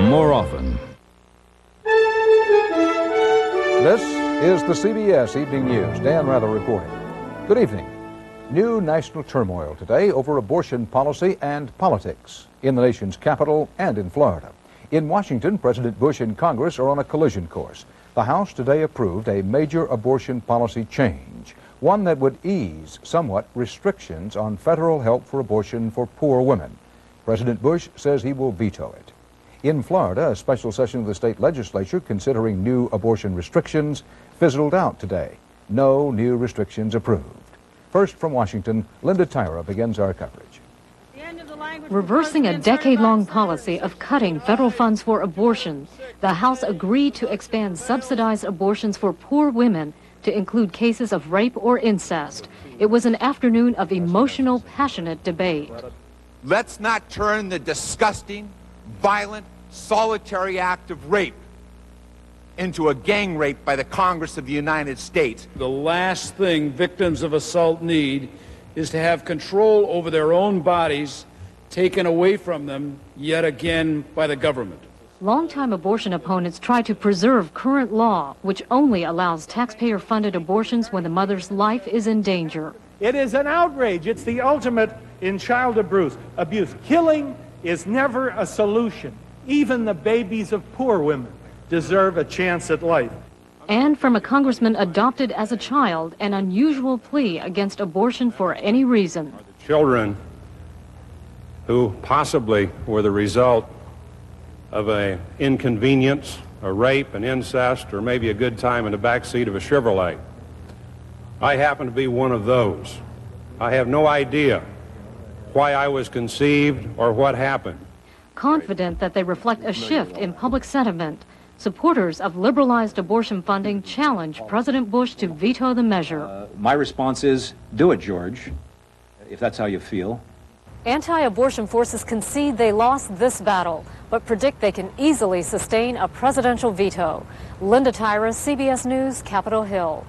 more often. This is the CBS Evening News. Dan Rather reporting. Good evening. New national turmoil today over abortion policy and politics in the nation's capital and in Florida. In Washington, President Bush and Congress are on a collision course. The House today approved a major abortion policy change, one that would ease somewhat restrictions on federal help for abortion for poor women. President Bush says he will veto it. In Florida, a special session of the state legislature considering new abortion restrictions fizzled out today. No new restrictions approved. First from Washington, Linda Tyra begins our coverage. Reversing a decade-long policy of cutting federal funds for abortion, the House agreed to expand subsidized abortions for poor women to include cases of rape or incest. It was an afternoon of emotional, passionate debate. Let's not turn the disgusting, violent, solitary act of rape into a gang rape by the Congress of the United States. The last thing victims of assault need is to have control over their own bodies taken away from them yet again by the government. Longtime abortion opponents try to preserve current law, which only allows taxpayer-funded abortions when the mother's life is in danger. It is an outrage. It's the ultimate in child abuse. Killing is never a solution. Even the babies of poor women deserve a chance at life. And from a congressman adopted as a child, an unusual plea against abortion for any reason. Children who possibly were the result of an inconvenience, a rape, an incest, or maybe a good time in the backseat of a Chevrolet. I happen to be one of those. I have no idea why I was conceived or what happened. Confident that they reflect a shift in public sentiment, supporters of liberalized abortion funding challenge President Bush to veto the measure. My response is, do it, George, if that's how you feel. Anti-abortion forces concede they lost this battle, but predict they can easily sustain a presidential veto. Linda Tyra, CBS News, Capitol Hill.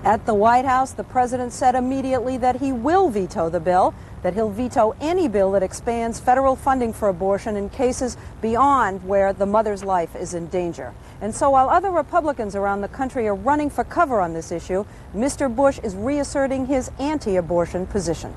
At the White House, the president said immediately that he will veto the bill, that he'll veto any bill that expands federal funding for abortion in cases beyond where the mother's life is in danger. And so while other Republicans around the country are running for cover on this issue, Mr. Bush is reasserting his anti-abortion position.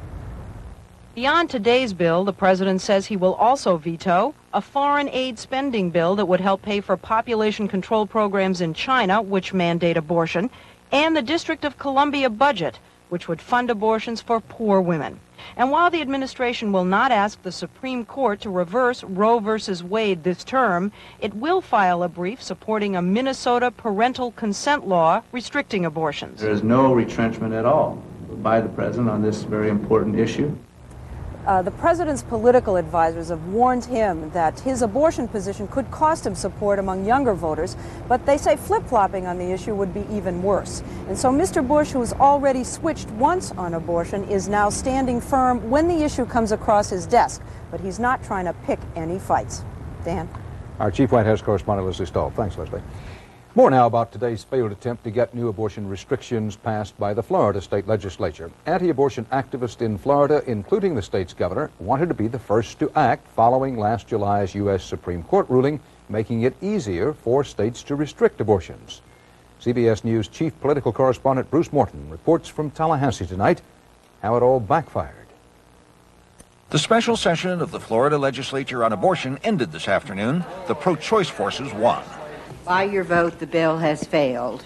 Beyond today's bill, the president says he will also veto a foreign aid spending bill that would help pay for population control programs in China, which mandate abortion, and the District of Columbia budget, which would fund abortions for poor women. And while the administration will not ask the Supreme Court to reverse Roe versus Wade this term, it will file a brief supporting a Minnesota parental consent law restricting abortions. There is no retrenchment at all by the president on this very important issue. The president's political advisors have warned him that his abortion position could cost him support among younger voters, but they say flip-flopping on the issue would be even worse. And so Mr. Bush, who has already switched once on abortion, is now standing firm when the issue comes across his desk, but he's not trying to pick any fights. Dan? Our Chief White House correspondent, Leslie Stahl. Thanks, Leslie. More now about today's failed attempt to get new abortion restrictions passed by the Florida state legislature. Anti-abortion activists in Florida, including the state's governor, wanted to be the first to act following last July's U.S. Supreme Court ruling, making it easier for states to restrict abortions. CBS News chief political correspondent Bruce Morton reports from Tallahassee tonight how it all backfired. The special session of the Florida legislature on abortion ended this afternoon. The pro-choice forces won. By your vote, the bill has failed.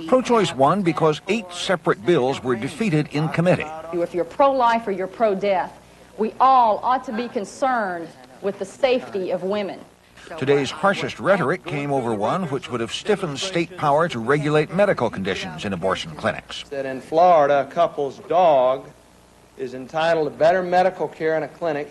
Pro-choice won because 8 separate bills were defeated in committee. If you're pro-life or you're pro-death, we all ought to be concerned with the safety of women. Today's harshest rhetoric came over one which would have stiffened state power to regulate medical conditions in abortion clinics. That in Florida, a couple's dog is entitled to better medical care in a clinic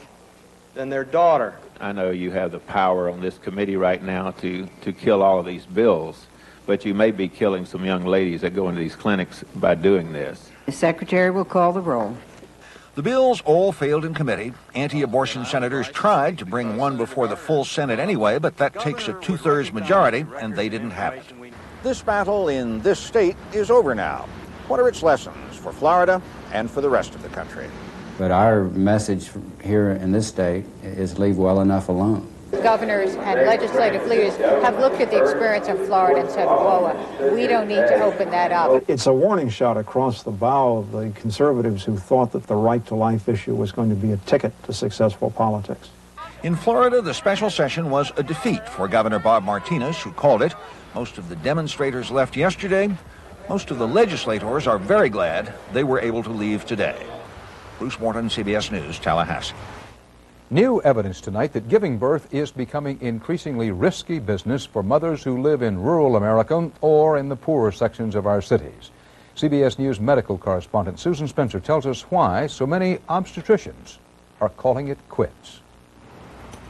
than their daughter. I know you have the power on this committee right now to kill all of these bills, but you may be killing some young ladies that go into these clinics by doing this. The secretary will call the roll. The bills all failed in committee. Anti-abortion senators tried to bring one before the full Senate anyway, but that takes a 2/3 majority, and they didn't have it. This battle in this state is over now. What are its lessons for Florida and for the rest of the country? But our message here in this state is leave well enough alone. Governors and legislative leaders have looked at the experience in Florida and said, whoa, we don't need to open that up. It's a warning shot across the bow of the conservatives who thought that the right to life issue was going to be a ticket to successful politics. In Florida, the special session was a defeat for Governor Bob Martinez, who called it. Most of the demonstrators left yesterday. Most of the legislators are very glad they were able to leave today. Bruce Morton, CBS News, Tallahassee. New evidence tonight that giving birth is becoming increasingly risky business for mothers who live in rural America or in the poorer sections of our cities. CBS News medical correspondent Susan Spencer tells us why so many obstetricians are calling it quits.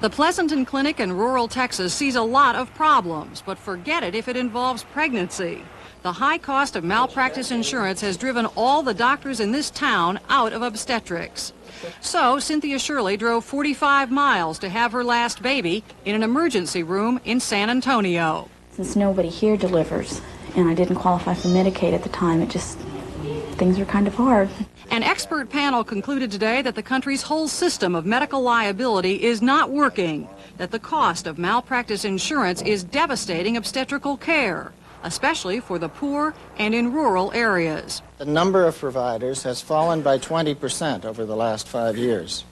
The Pleasanton Clinic in rural Texas sees a lot of problems, but forget it if it involves pregnancy. The high cost of malpractice insurance has driven all the doctors in this town out of obstetrics. So Cynthia Shirley drove 45 miles to have her last baby in an emergency room in San Antonio. Since nobody here delivers, and I didn't qualify for Medicaid at the time, things are kind of hard. An expert panel concluded today that the country's whole system of medical liability is not working, that the cost of malpractice insurance is devastating obstetrical care, especially for the poor and in rural areas. The number of providers has fallen by 20% over the last 5 years.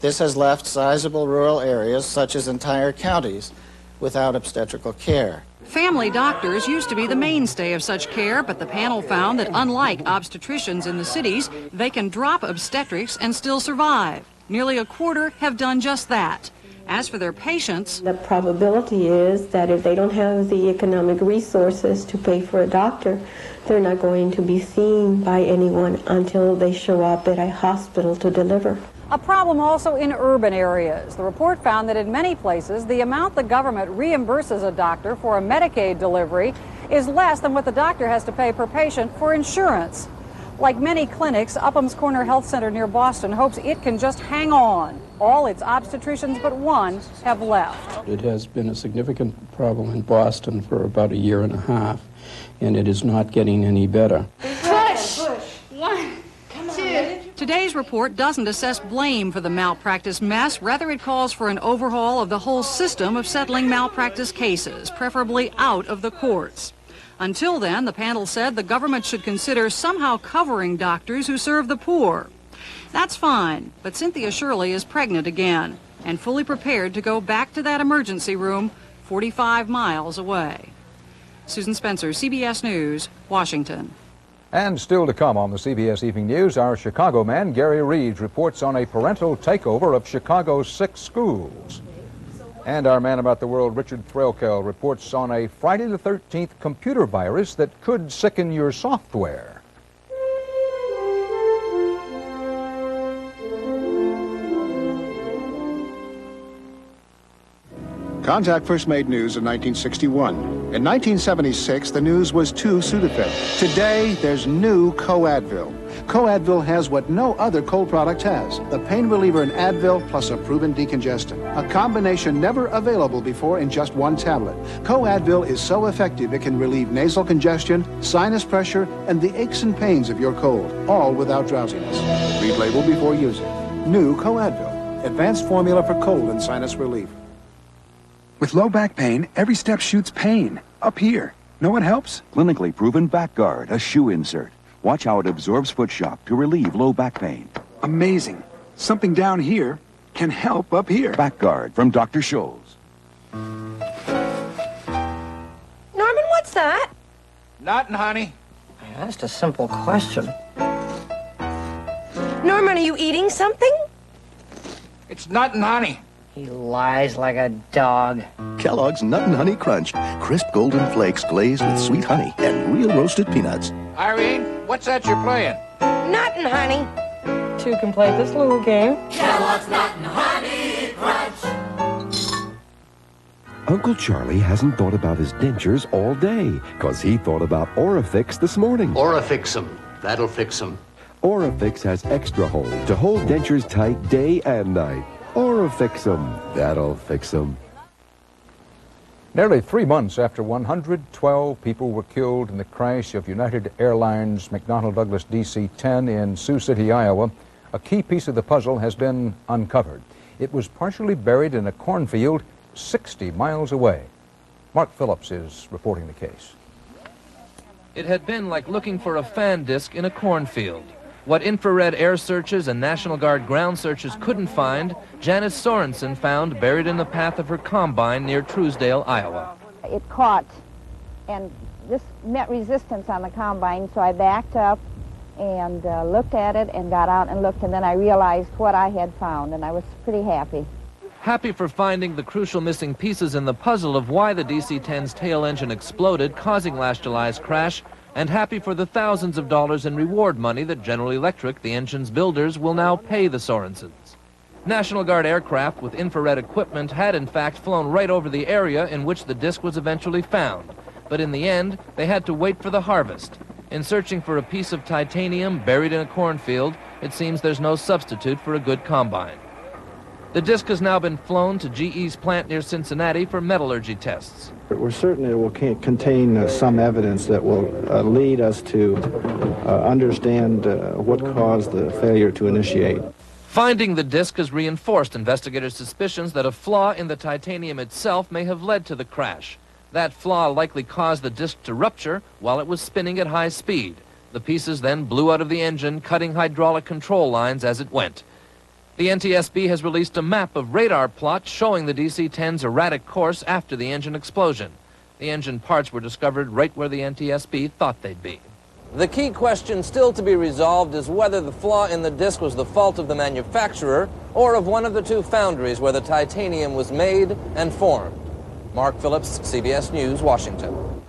This has left sizable rural areas, such as entire counties, without obstetrical care. Family doctors used to be the mainstay of such care, but the panel found that unlike obstetricians in the cities, they can drop obstetrics and still survive. Nearly a quarter have done just that. As for their patients, the probability is that if they don't have the economic resources to pay for a doctor, they're not going to be seen by anyone until they show up at a hospital to deliver. A problem also in urban areas. The report found that in many places, the amount the government reimburses a doctor for a Medicaid delivery is less than what the doctor has to pay per patient for insurance. Like many clinics, Upham's Corner Health Center near Boston hopes it can just hang on. All its obstetricians but one have left. It has been a significant problem in Boston for about a year and a half, and it is not getting any better. Push! 1, 2. Today's report doesn't assess blame for the malpractice mess. Rather, it calls for an overhaul of the whole system of settling malpractice cases, preferably out of the courts. Until then, the panel said the government should consider somehow covering doctors who serve the poor. That's fine, but Cynthia Shirley is pregnant again and fully prepared to go back to that emergency room 45 miles away. Susan Spencer, CBS News, Washington. And still to come on the CBS Evening News, our Chicago man, Gary Reeves, reports on a parental takeover of Chicago's 6 schools. And our man about the world, Richard Threlkel, reports on a Friday the 13th computer virus that could sicken your software. Contact first made news in 1961. In 1976, the news was 2 Sudafed. Today, there's new Co-Advil. Co-Advil has what no other cold product has. The pain reliever in Advil plus a proven decongestant. A combination never available before in just one tablet. Co-Advil is so effective it can relieve nasal congestion, sinus pressure, and the aches and pains of your cold, all without drowsiness. Read label before using. New Co-Advil. Advanced formula for cold and sinus relief. With low back pain, every step shoots pain. Up here. Know what helps? Clinically proven Back Guard, a shoe insert. Watch how it absorbs foot shock to relieve low back pain. Amazing. Something down here can help up here. Back Guard from Dr. Scholl's. Norman, what's that? Nothing, honey. I asked a simple question. Norman, are you eating something? It's nothing, honey. He lies like a dog. Kellogg's Nut and Honey Crunch. Crisp golden flakes glazed with sweet honey and real roasted peanuts. Irene, what's that you're playing? Nut and honey. Two can play this little game. Kellogg's Nut and Honey Crunch. Uncle Charlie hasn't thought about his dentures all day, because he thought about Orifix this morning. Orifix 'em. That'll fix 'em. Orifix has extra hold to hold dentures tight day and night. Orifix 'em. That'll fix 'em. Nearly 3 months after 112 people were killed in the crash of United Airlines McDonnell Douglas DC-10 in Sioux City, Iowa, a key piece of the puzzle has been uncovered. It was partially buried in a cornfield 60 miles away. Mark Phillips is reporting the case. It had been like looking for a fan disc in a cornfield. What infrared air searches and National Guard ground searches couldn't find, Janice Sorensen found buried in the path of her combine near Truesdale, Iowa. It caught and just met resistance on the combine, so I backed up and looked at it and got out and looked, and then I realized what I had found, and I was pretty happy. Happy for finding the crucial missing pieces in the puzzle of why the DC-10's tail engine exploded, causing last July's crash, and happy for the thousands of dollars in reward money that General Electric, the engine's builders, will now pay the Sorensens. National Guard aircraft with infrared equipment had in fact flown right over the area in which the disc was eventually found. But in the end, they had to wait for the harvest. In searching for a piece of titanium buried in a cornfield, it seems there's no substitute for a good combine. The disc has now been flown to GE's plant near Cincinnati for metallurgy tests. We're certain it will contain some evidence that will lead us to understand what caused the failure to initiate. Finding the disc has reinforced investigators' suspicions that a flaw in the titanium itself may have led to the crash. That flaw likely caused the disc to rupture while it was spinning at high speed. The pieces then blew out of the engine, cutting hydraulic control lines as it went. The NTSB has released a map of radar plots showing the DC-10's erratic course after the engine explosion. The engine parts were discovered right where the NTSB thought they'd be. The key question still to be resolved is whether the flaw in the disc was the fault of the manufacturer or of one of the two foundries where the titanium was made and formed. Mark Phillips, CBS News, Washington.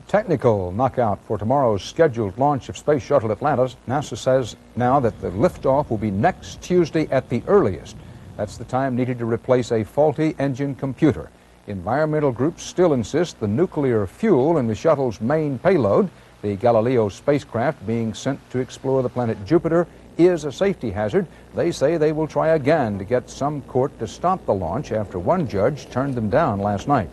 Technical knockout for tomorrow's scheduled launch of Space Shuttle Atlantis. NASA says now that the liftoff will be next Tuesday at the earliest. That's the time needed to replace a faulty engine computer. Environmental groups still insist the nuclear fuel in the shuttle's main payload, the Galileo spacecraft being sent to explore the planet Jupiter, is a safety hazard. They say they will try again to get some court to stop the launch after one judge turned them down last night.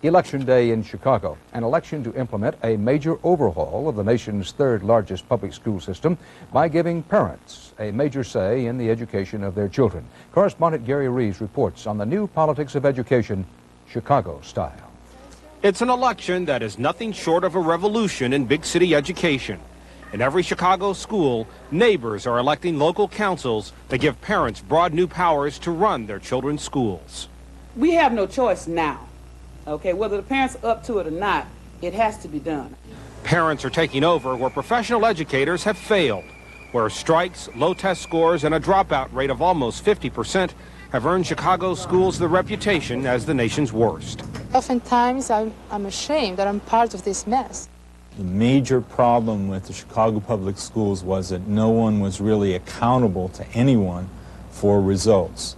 Election Day in Chicago, an election to implement a major overhaul of the nation's third largest public school system by giving parents a major say in the education of their children. Correspondent Gary Reeves reports on the new politics of education, Chicago style. It's an election that is nothing short of a revolution in big city education. In every Chicago school, neighbors are electing local councils that give parents broad new powers to run their children's schools. We have no choice now. Okay, whether the parents are up to it or not, it has to be done. Parents are taking over where professional educators have failed, where strikes, low test scores, and a dropout rate of almost 50% have earned Chicago schools the reputation as the nation's worst. Oftentimes, I'm ashamed that I'm part of this mess. The major problem with the Chicago public schools was that no one was really accountable to anyone for results.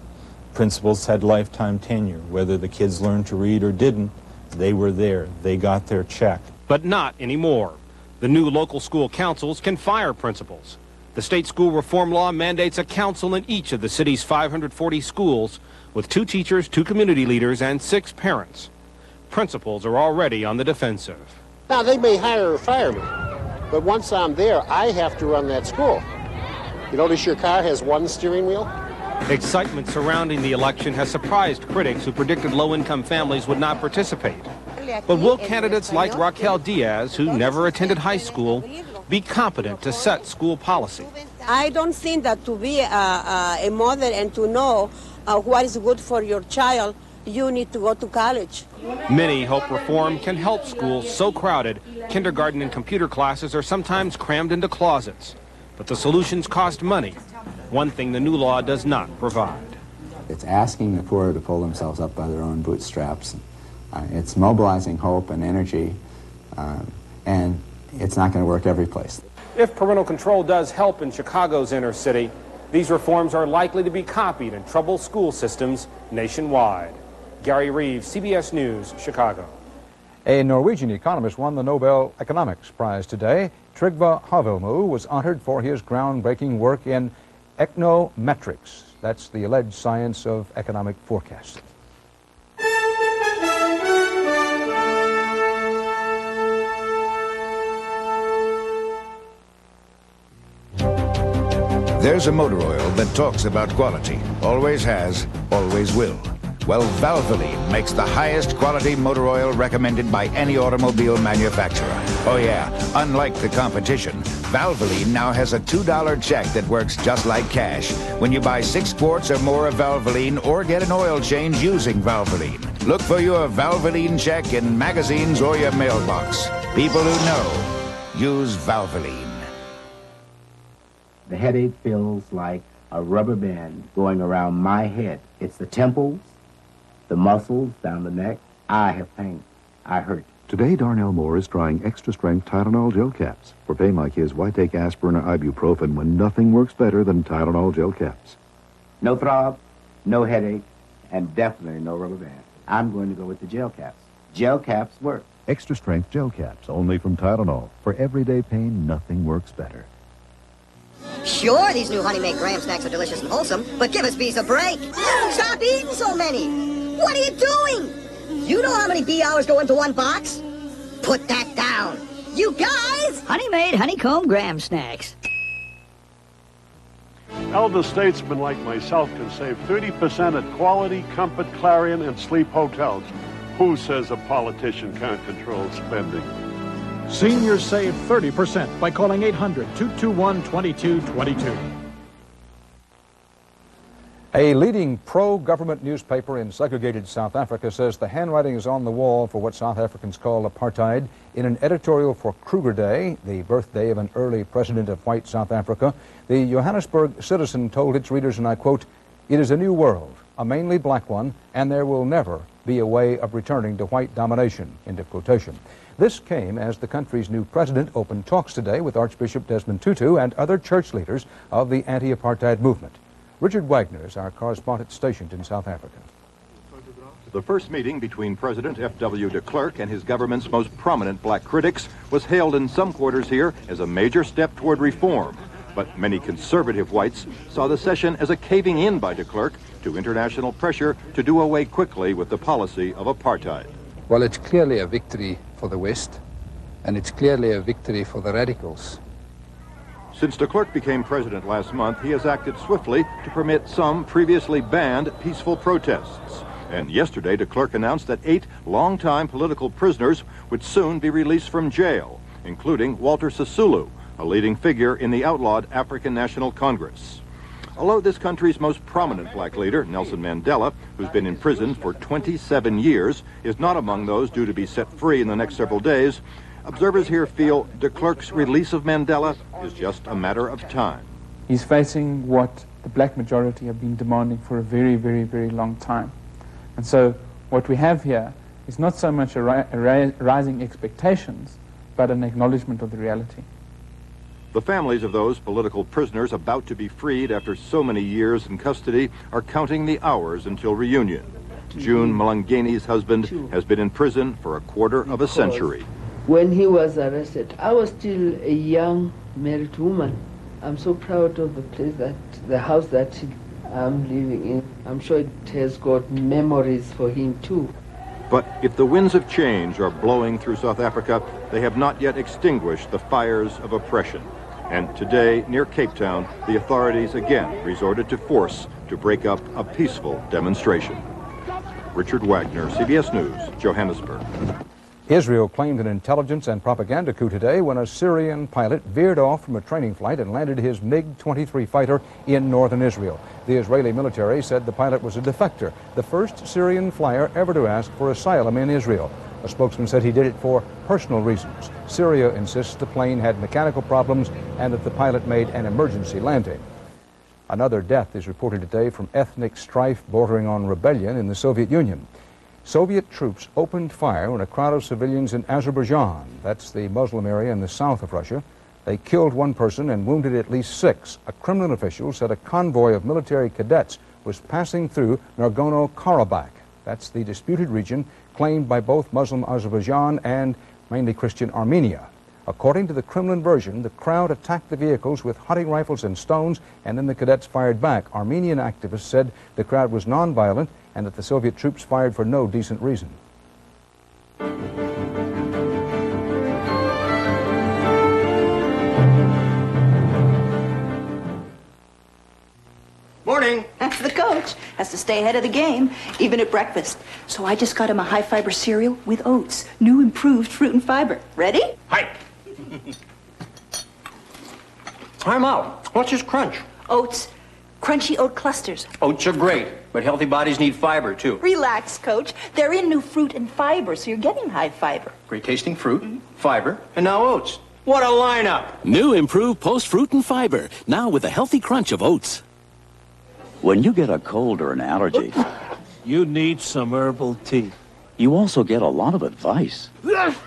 Principals had lifetime tenure. Whether the kids learned to read or didn't, they were there. They got their check. But not anymore. The new local school councils can fire principals. The state school reform law mandates a council in each of the city's 540 schools with 2 teachers, 2 community leaders, and 6 parents. Principals are already on the defensive. Now, they may hire or fire me, but once I'm there, I have to run that school. You notice your car has 1 steering wheel? Excitement surrounding the election has surprised critics who predicted low-income families would not participate. But will candidates like Raquel Diaz, who never attended high school, be competent to set school policy? I don't think that to be a mother and to know what is good for your child, you need to go to college. Many hope reform can help schools so crowded, kindergarten and computer classes are sometimes crammed into closets. But the solutions cost money, one thing the new law does not provide. It's asking the poor to pull themselves up by their own bootstraps. It's mobilizing hope and energy, and it's not going to work every place. If parental control does help in Chicago's inner city, these reforms are likely to be copied in troubled school systems nationwide. Gary Reeves, CBS News, Chicago. A Norwegian economist won the Nobel Economics Prize today. Trygve Havelmu was honored for his groundbreaking work in econometrics. That's the alleged science of economic forecasting. There's a motor oil that talks about quality. Always has, always will. Well, Valvoline makes the highest quality motor oil recommended by any automobile manufacturer. Oh yeah, unlike the competition, Valvoline now has a $2 check that works just like cash when you buy 6 quarts or more of Valvoline or get an oil change using Valvoline. Look for your Valvoline check in magazines or your mailbox. People who know, use Valvoline. The headache feels like a rubber band going around my head. It's the temples, the muscles down the neck. I have pain. I hurt. Today, Darnell Moore is trying extra-strength Tylenol gel caps. For pain like his, why take aspirin or ibuprofen when nothing works better than Tylenol gel caps? No throb, no headache, and definitely no rubber band. I'm going to go with the gel caps. Gel caps work. Extra-strength gel caps, only from Tylenol. For everyday pain, nothing works better. Sure, these new Honey Made Graham snacks are delicious and wholesome, but give us bees a break. Stop eating so many. What are you doing? You know how many bee hours go into one box? Put that down. You guys! Honey Made Honeycomb Graham Snacks. Elder statesmen like myself can save 30% at quality, comfort, Clarion, and sleep hotels. Who says a politician can't control spending? Seniors save 30% by calling 800-221-2222. A leading pro-government newspaper in segregated South Africa says the handwriting is on the wall for what South Africans call apartheid. In an editorial for Kruger Day, the birthday of an early president of white South Africa, the Johannesburg Citizen told its readers, and I quote, "It is a new world, a mainly black one, and there will never be a way of returning to white domination," end of quotation. This came as the country's new president opened talks today with Archbishop Desmond Tutu and other church leaders of the anti-apartheid movement. Richard Wagner is our correspondent stationed in South Africa. The first meeting between President F.W. de Klerk and his government's most prominent black critics was hailed in some quarters here as a major step toward reform. But many conservative whites saw the session as a caving in by de Klerk to international pressure to do away quickly with the policy of apartheid. Well, it's clearly a victory for the West, and it's clearly a victory for the radicals. Since de Klerk became president last month, he has acted swiftly to permit some previously banned peaceful protests. And yesterday, de Klerk announced that 8 longtime political prisoners would soon be released from jail, including Walter Sisulu, a leading figure in the outlawed African National Congress. Although this country's most prominent black leader, Nelson Mandela, who's been in prison for 27 years, is not among those due to be set free in the next several days, observers here feel de Klerk's release of Mandela is just a matter of time. He's facing what the black majority have been demanding for a very, very, very long time. And so what we have here is not so much a rising expectations, but an acknowledgement of the reality. The families of those political prisoners about to be freed after so many years in custody are counting the hours until reunion. June Malangeni's husband has been in prison for a quarter of a century. When he was arrested, I was still a young married woman. I'm so proud of the place the house that I'm living in. I'm sure it has got memories for him too. But if the winds of change are blowing through South Africa, they have not yet extinguished the fires of oppression. And today, near Cape Town, the authorities again resorted to force to break up a peaceful demonstration. Richard Wagner, CBS News, Johannesburg. Israel claimed an intelligence and propaganda coup today when a Syrian pilot veered off from a training flight and landed his MiG-23 fighter in northern Israel. The Israeli military said the pilot was a defector, the first Syrian flyer ever to ask for asylum in Israel. A spokesman said he did it for personal reasons. Syria insists the plane had mechanical problems and that the pilot made an emergency landing. Another death is reported today from ethnic strife bordering on rebellion in the Soviet Union. Soviet troops opened fire when a crowd of civilians in Azerbaijan, that's the Muslim area in the south of Russia, they killed 1 person and wounded at least 6. A Kremlin official said a convoy of military cadets was passing through Nagorno-Karabakh. That's the disputed region claimed by both Muslim Azerbaijan and mainly Christian Armenia. According to the Kremlin version, the crowd attacked the vehicles with hunting rifles and stones, and then the cadets fired back. Armenian activists said the crowd was nonviolent and that the Soviet troops fired for no decent reason. Morning. That's the coach. Has to stay ahead of the game, even at breakfast. So I just got him a high-fiber cereal with oats. New improved fruit and fiber. Ready? Hi. I'm out. What's this crunch? Oats. Crunchy oat clusters. Oats are great, but healthy bodies need fiber, too. Relax, Coach. They're in new fruit and fiber, so you're getting high fiber. Great tasting fruit, fiber, and now oats. What a lineup! New improved Post Fruit and Fiber, now with a healthy crunch of oats. When you get a cold or an allergy, you need some herbal tea. You also get a lot of advice.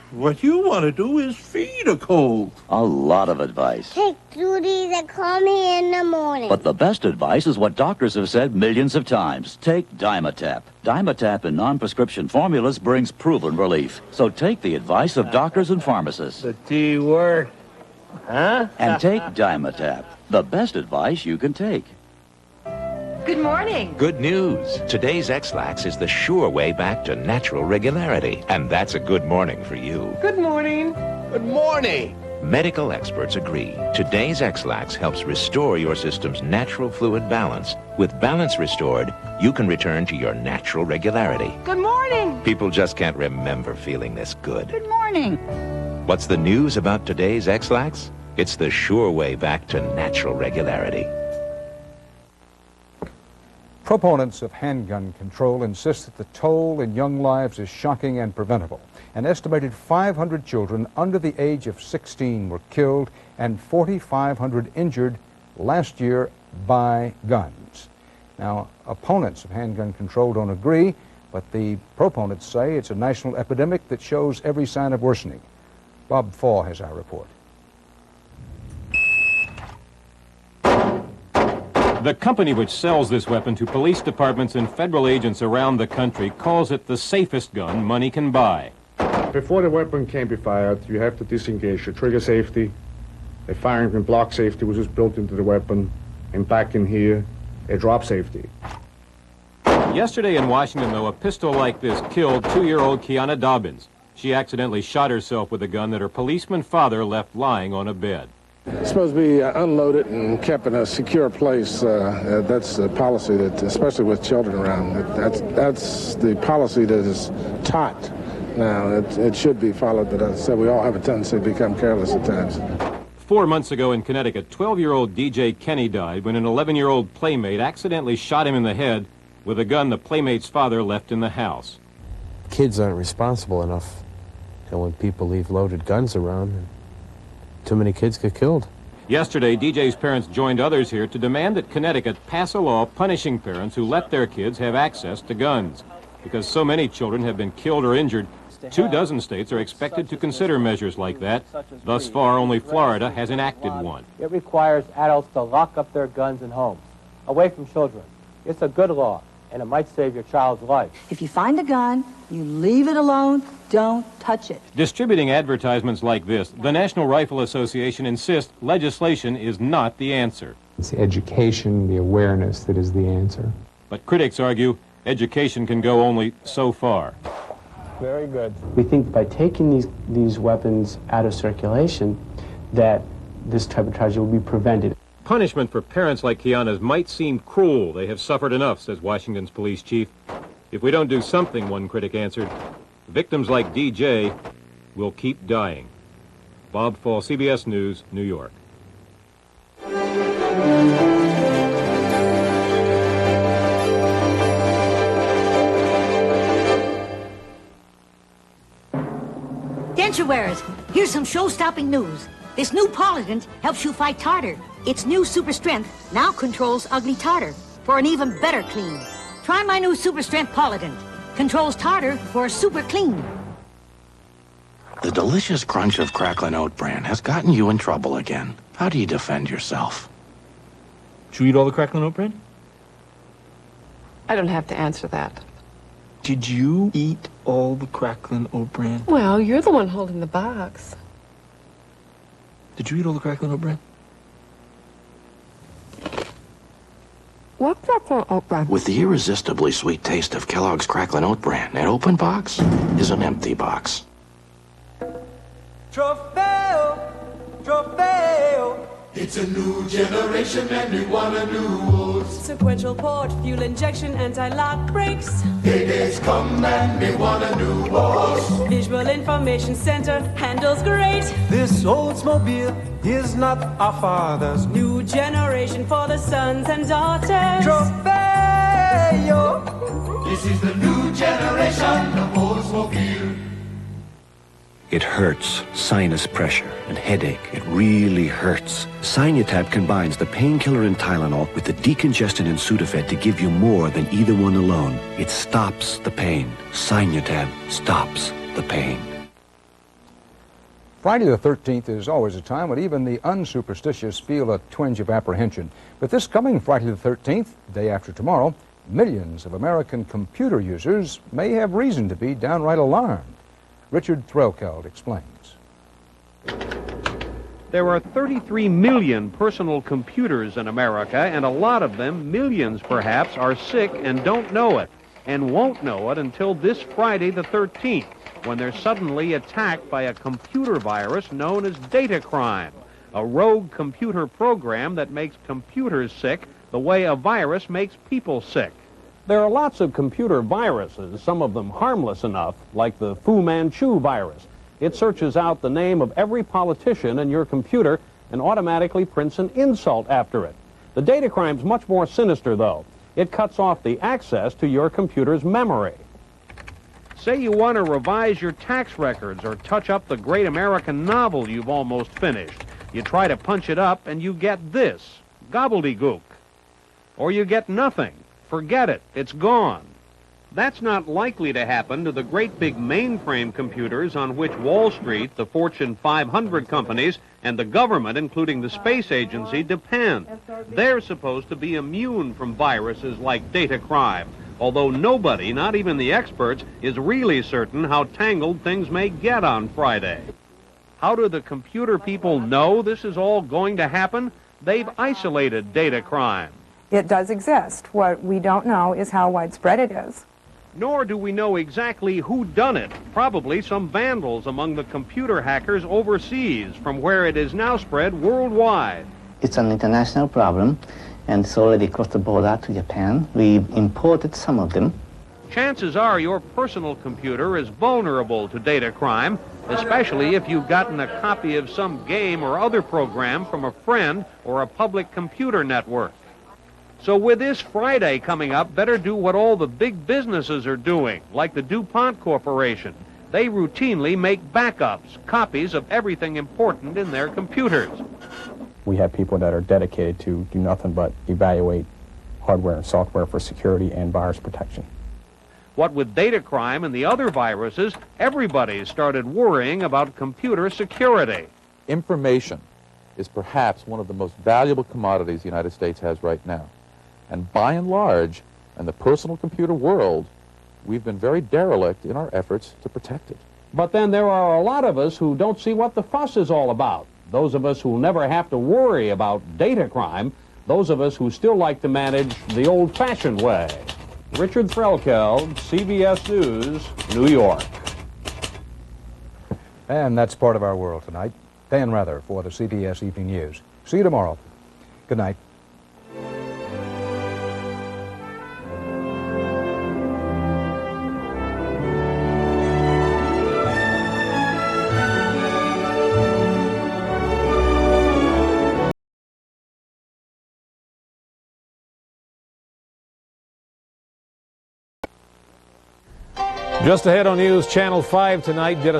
What you want to do is feed a cold. A lot of advice. Take Judy to call me in the morning. But the best advice is what doctors have said millions of times. Take Dimetap. Dimetap in non-prescription formulas brings proven relief. So take the advice of doctors and pharmacists. The tea works. Huh? And take Dimetap. The best advice you can take. Good morning. Good news. Today's X-Lax is the sure way back to natural regularity. And that's a good morning for you. Good morning. Good morning. Medical experts agree. Today's X-Lax helps restore your system's natural fluid balance. With balance restored, you can return to your natural regularity. Good morning. People just can't remember feeling this good. Good morning. What's the news about today's X-Lax? It's the sure way back to natural regularity. Proponents of handgun control insist that the toll in young lives is shocking and preventable. An estimated 500 children under the age of 16 were killed and 4,500 injured last year by guns. Now, opponents of handgun control don't agree, but the proponents say it's a national epidemic that shows every sign of worsening. Bob Faw has our report. The company which sells this weapon to police departments and federal agents around the country calls it the safest gun money can buy. Before the weapon can be fired, you have to disengage the trigger safety, a firing pin block safety, which is built into the weapon, and back in here, a drop safety. Yesterday in Washington, though, a pistol like this killed 2-year-old Kiana Dobbins. She accidentally shot herself with a gun that her policeman father left lying on a bed. It's supposed to be unloaded and kept in a secure place. That's the policy that, especially with children around, that's the policy that is taught. Now, it should be followed, but as I said, we all have a tendency to become careless at times. 4 months ago in Connecticut, 12-year-old DJ Kenny died when an 11-year-old playmate accidentally shot him in the head with a gun the playmate's father left in the house. Kids aren't responsible enough. And when people leave loaded guns around, too many kids get killed. Yesterday, DJ's parents joined others here to demand that Connecticut pass a law punishing parents who let their kids have access to guns. Because so many children have been killed or injured, 24 states are expected to consider measures like that. Thus far, only Florida has enacted one. It requires adults to lock up their guns in homes, away from children. It's a good law, and it might save your child's life. If you find a gun, you leave it alone, don't touch it. Distributing advertisements like this, the National Rifle Association insists legislation is not the answer. It's the education, the awareness that is the answer. But critics argue education can go only so far. Very good. We think by taking these weapons out of circulation that this type of tragedy will be prevented. Punishment for parents like Kiana's might seem cruel. They have suffered enough, says Washington's police chief. If we don't do something, one critic answered, victims like DJ will keep dying. Bob Fall, CBS News, New York. Denture wearers, here's some show-stopping news. This new polydent helps you fight tartar. Its new super strength now controls ugly tartar for an even better clean. Try my new super strength polydent. Controls tartar for a super clean. The delicious crunch of Cracklin' Oat Bran has gotten you in trouble again. How do you defend yourself? Did you eat all the Cracklin' Oat Bran? I don't have to answer that. Did you eat all the Cracklin' Oat Bran? Well, you're the one holding the box. Did you eat all the Cracklin' Oat Bran? What Cracklin' Oat Bran? With the irresistibly sweet taste of Kellogg's Cracklin' Oat Bran, an open box is an empty box. Trofeo, trofeo, It's a new generation and we want a new Olds. Sequential port, fuel injection, anti-lock brakes. Paydays come and we want a new Olds. Visual information center, handles great. This Oldsmobile is not our father's. New generation for the sons and daughters. Trofeo. This is the new generation of Oldsmobile. It hurts, sinus pressure and headache. It really hurts. Sinutab combines the painkiller in Tylenol with the decongestant in Sudafed to give you more than either one alone. It stops the pain. Sinutab stops the pain. Friday the 13th is always a time when even the unsuperstitious feel a twinge of apprehension. But this coming Friday the 13th, day after tomorrow, millions of American computer users may have reason to be downright alarmed. Richard Threlkeld explains. There are 33 million personal computers in America, and a lot of them, millions perhaps, are sick and don't know it, and won't know it until this Friday the 13th, when they're suddenly attacked by a computer virus known as data crime, a rogue computer program that makes computers sick the way a virus makes people sick. There are lots of computer viruses, some of them harmless enough, like the Fu Manchu virus. It searches out the name of every politician in your computer and automatically prints an insult after it. The data crime's much more sinister, though. It cuts off the access to your computer's memory. Say you want to revise your tax records or touch up the great American novel you've almost finished. You try to punch it up and you get this, gobbledygook. Or you get nothing. Forget it. It's gone. That's not likely to happen to the great big mainframe computers on which Wall Street, the Fortune 500 companies, and the government, including the space agency, depend. They're supposed to be immune from viruses like data crime, although nobody, not even the experts, is really certain how tangled things may get on Friday. How do the computer people know this is all going to happen? They've isolated data crime. It does exist. What we don't know is how widespread it is. Nor do we know exactly who done it. Probably some vandals among the computer hackers overseas, from where it is now spread worldwide. It's an international problem, and it's already crossed the border to Japan. We've imported some of them. Chances are your personal computer is vulnerable to data crime, especially if you've gotten a copy of some game or other program from a friend or a public computer network. So with this Friday coming up, better do what all the big businesses are doing, like the DuPont Corporation. They routinely make backups, copies of everything important in their computers. We have people that are dedicated to do nothing but evaluate hardware and software for security and virus protection. What with data crime and the other viruses, everybody started worrying about computer security. Information is perhaps one of the most valuable commodities the United States has right now. And by and large, in the personal computer world, we've been very derelict in our efforts to protect it. But then there are a lot of us who don't see what the fuss is all about. Those of us who never have to worry about data crime. Those of us who still like to manage the old-fashioned way. Richard Threlkeld, CBS News, New York. And that's part of our world tonight. Dan Rather for the CBS Evening News. See you tomorrow. Good night. Just ahead on News Channel 5 tonight, did a